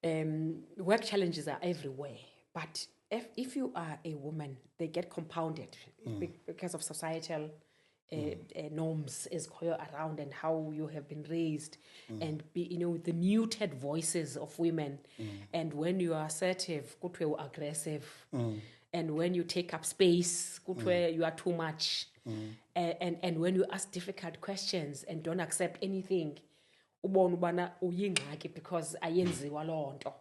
Work challenges are everywhere, but if you are a woman, they get compounded because of societal norms is around and how you have been raised, and the muted voices of women, and when you are assertive, kuthiwe aggressive, and when you take up space, kuthiwe you are too much, and when you ask difficult questions and don't accept anything, ubona ubana uyingxaki because ayenziwa loo nto.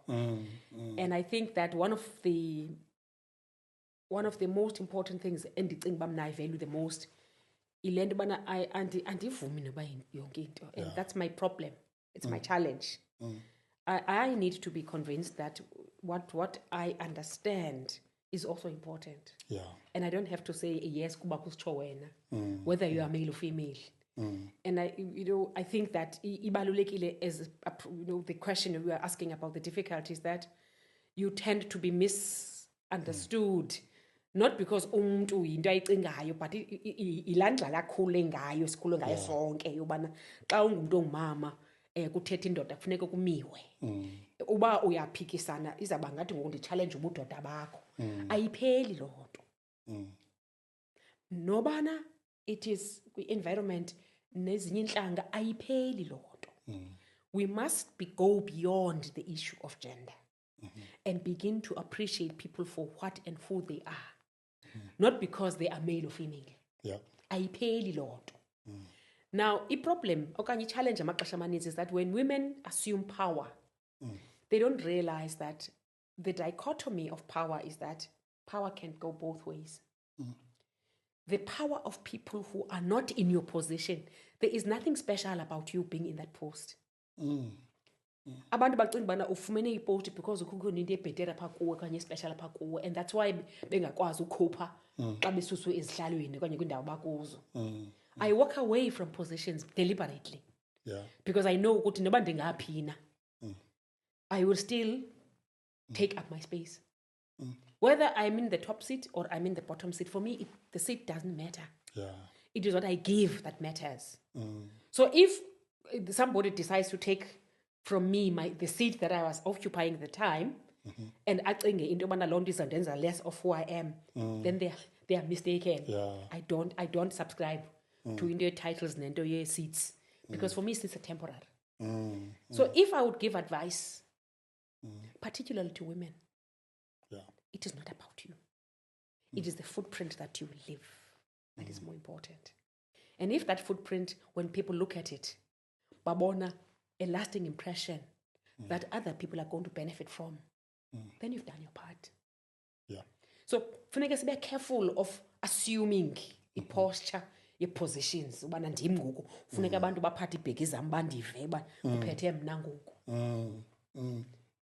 And I think that one of the most important things endicinga uba mna I value the most ile nto ubana andivumi noba yonke into, and that's my problem. It's my challenge. I need to be convinced that what I understand is also important. And I don't have to say yes kuba kusitsho wena, whether you are male or female. And I think that ibalulekile as the question we are asking about the difficulties, that you tend to be misunderstood, not because umuntu yinto ayicingayo, but ilandla lakhule ngayo sikhule ngayo sonke yobana xa ungumuntu ongumama kuthetha indoda kufuneka kumiwe. Uba uyaphikisana izaba ngathi ngoku ndi-challenge ubudoda bakho. Ayipheli loo nto. Nobana it is environment nezinye inhlanga ayipheli loo nto. We must go beyond the issue of gender and begin to appreciate people for what and who they are, not because they are male or female. Ayipheli loo nto. Now, the problem okanye challenge amaxesha amaninzi is that when women assume power, they don't realize that the dichotomy of power is that power can go both ways. The power of people who are not in your position, there is nothing special about you being in that post. Abantu bacinga bana ufumene ipost because kukho into ebhetera pha kuwe okanye especial pha kuwe, and that's why bengakwazi ukhupha xa besuswe ezihlalweni okanye kwindawo bakuzo. I walk away from positions deliberately because I know ukuthi noba ndingaphi na, I will still take up my space. Whether I'm in the top seat or I'm in the bottom seat, for me, the seat doesn't matter. It is what I give that matters. So if somebody decides to take from me the seat that I was occupying at the time, and acinge into yobana loo nto izandenza less of who I am, then they are mistaken. I don't subscribe to into titles nento ye seats, because for me seats are temporary. So if I would give advice, particularly to women, it is not about you. It is the footprint that you leave that is more important. And if that footprint, when people look at it, babona a lasting impression that other people are going to benefit from, then you've done your part. So funeka be careful of assuming a posture, your positions. Ubana ndim ngoku funeka abantu baphathe ibheki zam bandive ba kuphethe mna ngoku.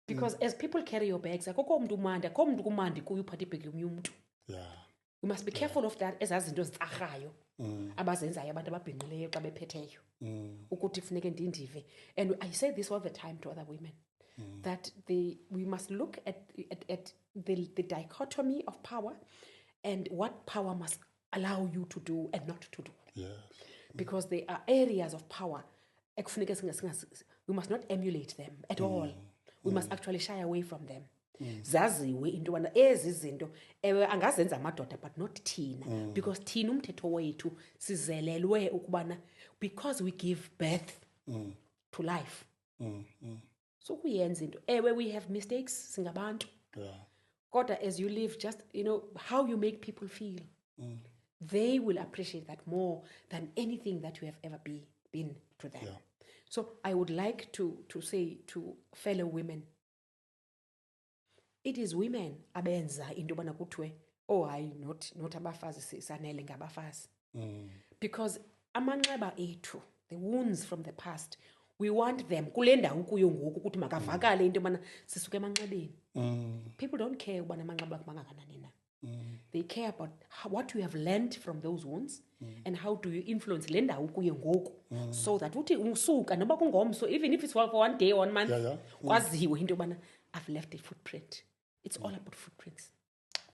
Because as people carry your bags, akukho umuntu umandi, akukho umuntu kumandi kuyo uphathe ibhegi yomnye umuntu. We must be careful of that, ezazinto zitsarhayo abazenzayo abantu ababhinqileyo xa bephetheyo ukuthi funeke ndindive. And I say this all the time to other women, that we must look at the dichotomy of power and what power must allow you to do and not to do. Because there are areas of power we must not emulate them at all. We must actually shy away from them. Zaziwe into wana ezi zinto ewe angazenza amadoda but not thina, because thina umthetho wethu sizelelwe ukubana because we give birth to life. So kuyenza into ewe we have mistakes singabantu. Kodwa as you live, just how you make people feel, they will appreciate that more than anything that you have ever been to them. So I would like to say to fellow women, it is women abenza into bana kuthiwe not abafazi sanele ngabafazi. Because amanxeba ethu, the wounds from the past, we want them kule ndawo kuyo ngoku ukuthi makavakale into bana sisuke emanxebeni. People don't care ubana amanxeba kangakanani na. They care about what you have learned from those wounds and how do you influence le ndawo kuyo ngoku, so that uthi usuka noba kungomso, even if it's for 1 day, 1 month, kwaziwe into bana I've left a footprint. It's all about footprints.